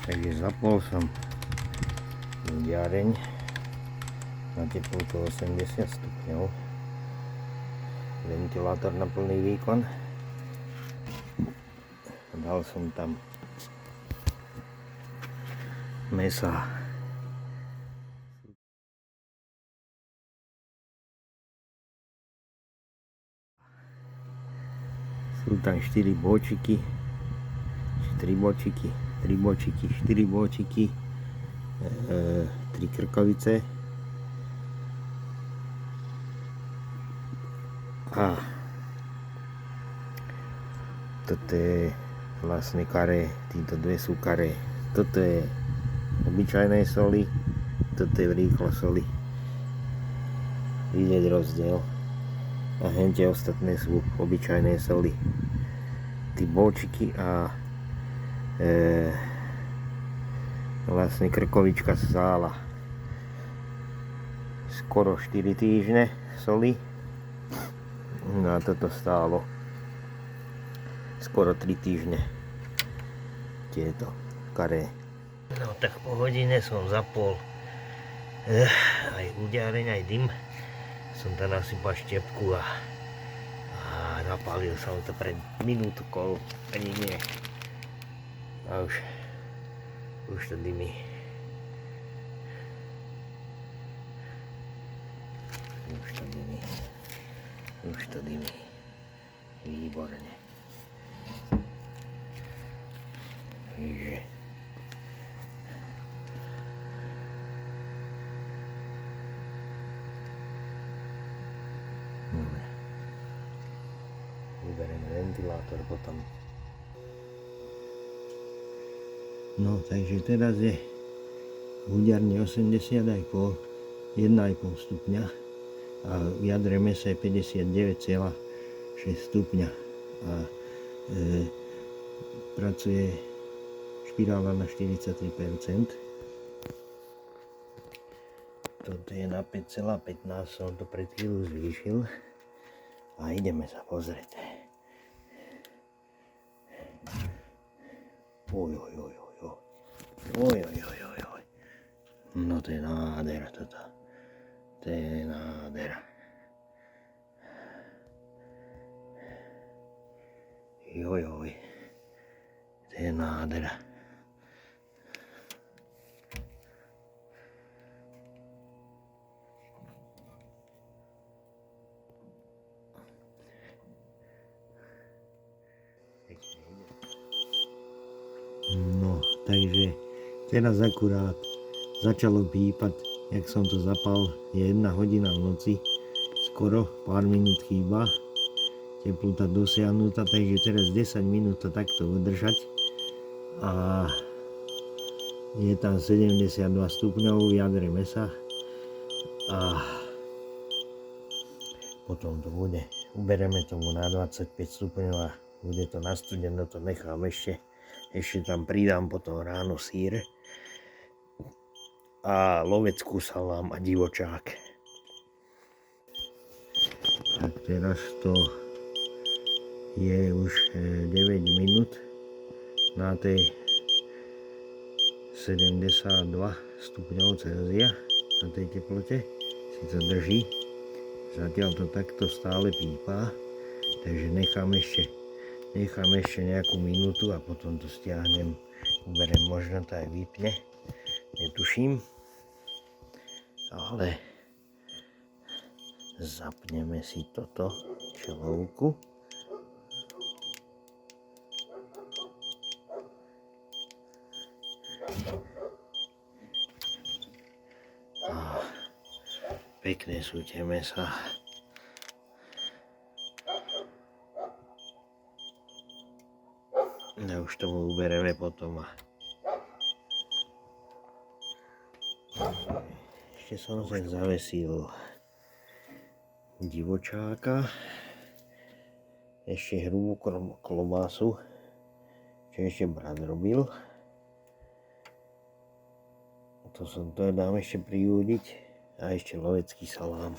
Takže zapol som diareň na teplotu 80 stupňov, ventilátor na plný výkon, dal som tam mäsa. Sú tam 4 bočiky, 3 bočiky, 4 bočiky, 3 krkovice a toto je vlastne karé, títo dve sú karé. Toto je obyčajné soli, toto je rýchlo soli. Vidieť rozdiel. A hentie ostatné sú obyčajné soli. Tí bočiky a vlastne krkovička stála skoro 4 týždne soli. No a toto stálo skoro 3 týždne. Tieto karé. No tak po hodine som zapol aj udiareň, aj dym. Som tam nasypal štepku a zapálil som to pred minútkou, ani nie. A už to dymí. Už to dymí. Výborne. Takže dobre. Vybereme ventilátor potom. No, takže teraz je v udiarni 80,5, 1,5 stupňa a v jadre mäsa je 59,6 stupňa a pracuje špirála na 43%. Toto je na 5,15, som to pred chvíľu zvýšil a ideme sa pozrieť. Oj. No to je nádhera toto. To je nádhera. Joj. To je nádhera. No, takže teraz akurát začalo pípať, jak som to zapal, je 1 hodina v noci, skoro pár minút chýba, teplota dosiahnutá, takže teraz 10 minút to takto udržať a je tam 72 stupňov v jadre mäsa a potom to bude, ubereme tomu na 25 stupňov a bude to nastudeno, to nechám ešte tam pridám potom ráno sír a loveckú salám a divočák. Tak teraz to je už 9 minút na tej 72 stupňov Celzia na tej teplote si to drží. Zatiaľ to takto stále pípa, takže nechám ešte nejakú minútu a potom to stiahnem, uberiem, možno to aj vypne, netuším, ale zapneme si toto čelovku. A pekné sú tie mäsa. No už tomu ubereme potom. Ešte som sa zavesil divočáka, ešte hrubú klobásu, čo ešte brat robil. To dám ešte priúdiť a ešte lovecký salám.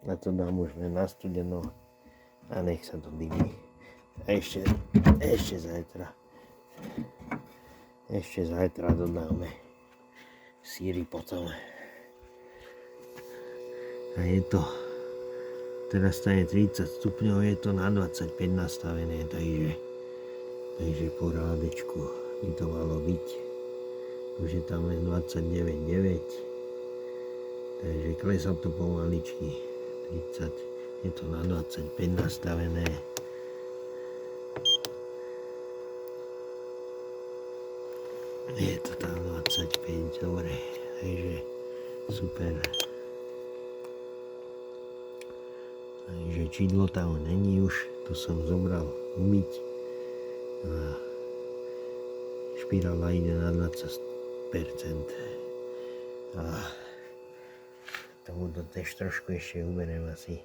Na to dám už na studeno a nech sa to dymí. A ešte zajtra Ešte zajtra dodáme síry potom. A je to, teraz stane 30 stupňov, je to na 25 nastavené, takže po rádečku by to malo byť. Už je tam len 29,9, takže klesá to pomaličky, 30, je to na 25 nastavené. Je to tam 25, dobre, takže super. Takže čidlo tam není už, to som zobral umyť. A špirála ide na 20%. A tomuto tež trošku ešte uberiem asi.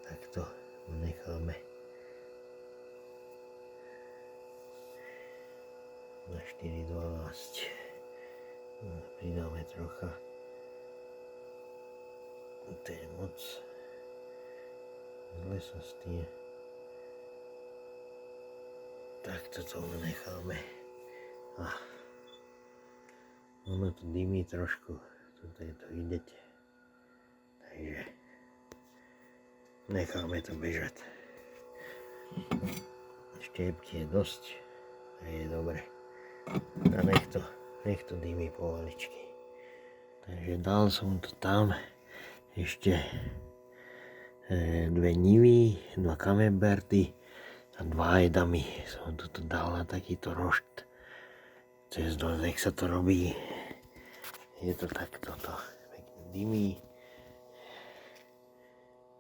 Takto necháme na 4,12. Pridáme trocha. To je moc. Zle sa stýje. Takto to necháme. Ono to dymí trošku. Toto je to vidíte. Takže necháme to bežať. Štiepky je dosť. A je dobre. A nech to dymí pomaličky. Takže dal som to tam. Ešte 2 nivy, 2 camemberty a 2 edamy. Som to dal na takýto rošt. Cez noc, nech sa to robí. Je to takto, to pekne dymí.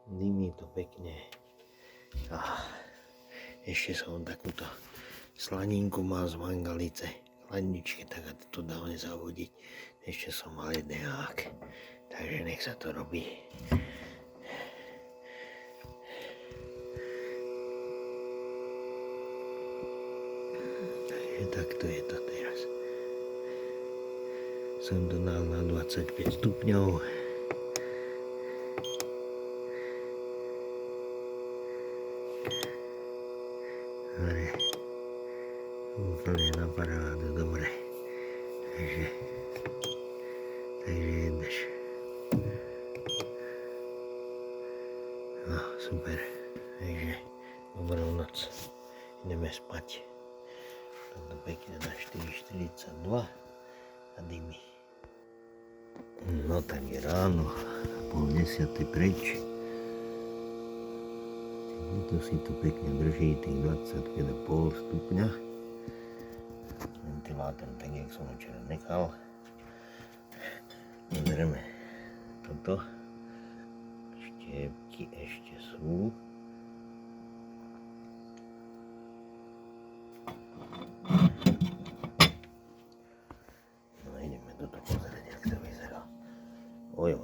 Dymí to pekne. A ešte som takúto slaninku mal z mangalice. Chladničke, tak a to dal nezavodiť. Ešte som mal jednák. Takže nech sa to robí. Takže takto je to teraz. Som to dal na 25 stupňov. Dobre. Úplne na parádu, dobre. Takže jedeš. No, super. Takže dobrú noc. Ideme spať. Toto pekne na 4,42 a dymy. No tak je ráno, 9:30 preč. Tu si to pekne drží tých 25,5 stupňa. Ventilátor tak, jak som včera nechal. Pozrieme toto. Štiepky ešte sú. No ideme toto pozrieť, jak to vyzerá. Oj.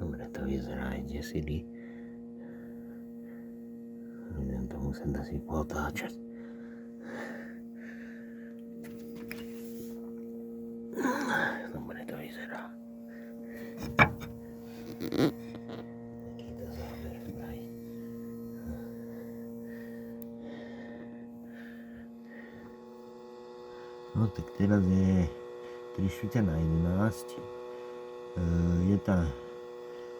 Dobre to vyzerá aj desily. Idem to musieť asi potáčať. Dobre to vyzerá. Taký to záber vraj. No tak teraz je 3:11. Je tam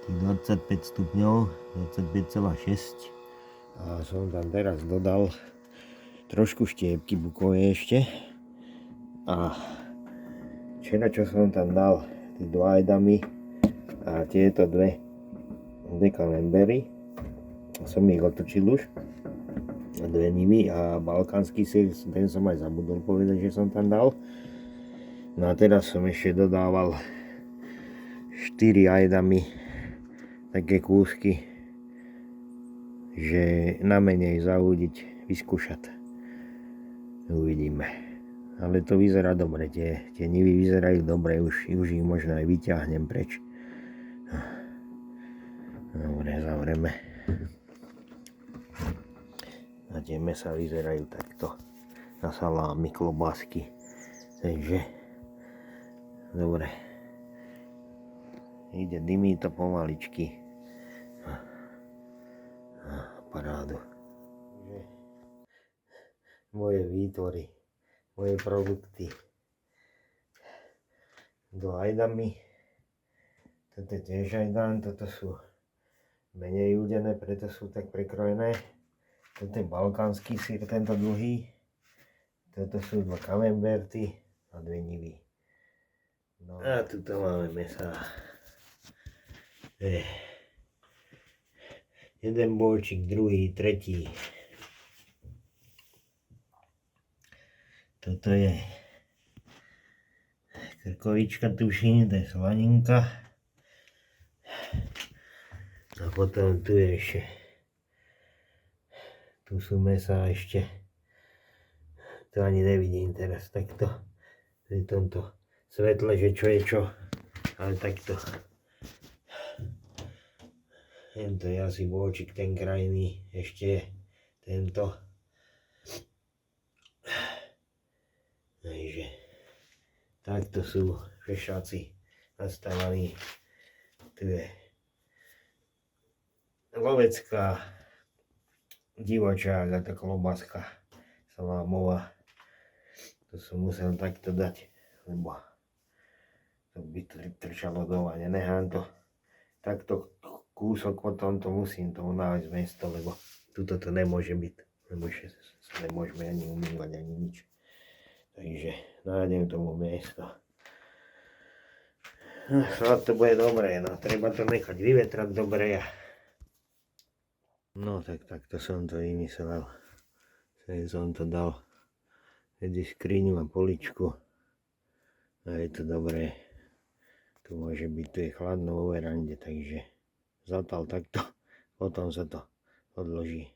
tých 25 stupňov, 25,6. A som tam teraz dodal trošku štiepky bukovej ešte. A včera, čo som tam dal, tie 2 edamy a tieto dve camembery, som ich otočil už. 2 nivy a balkánsky sír, ten som aj zabudol povedať, že som tam dal. No a teraz som ešte dodával 4 ajdami, také kúsky, že na menej zaúdiť, vyskúšať. Uvidíme. Ale to vyzerá dobre, tie nivy vyzerajú dobre, už ich možno aj vyťahnem preč. Dobre, zavreme. A tie mäsa vyzerajú takto. Na salámy, klobásky. Takže dobre. Ide, dymí to pomaličky. parádu. Moje výtvory, moje produkty do ajdami. Toto je tiež ajdan, toto sú menej udené, preto sú tak prekrojené. Toto je balkánsky syr, tento dlhý. Toto sú 2 camemberty a 2 nivy. No a tuto máme mesa. Jeden bolčík, druhý, tretí. Toto je krkovička, tuším, to je slaninka. A potom tu je ešte, tu sú mesa ešte, to ani nevidím teraz takto, v tomto svetle, že čo je čo, ale takto. Tento je asi bolčík, ten krajný, ešte je tento. Takže takto sú fešáci nastavení. Tu je lovecká, divočák a tá klobaska salámová. To som musel takto dať, lebo to by trčalo dole, nenechám to. Takto kúsok potom to musím tomu nájsť miesto, lebo tuto to nemôže byť, lebo sa nemôžeme ani umývať, ani nič. Takže nájdem tomu miesto. Snad to bude dobré, no treba to nechať vyvetrať dobre. No tak takto som to vymyslel. Sem som to dal medzi skriňu a poličku. A je to dobré. Tu môže byť, tu je chladno vo verande, takže zatal takto, potom sa to odloží.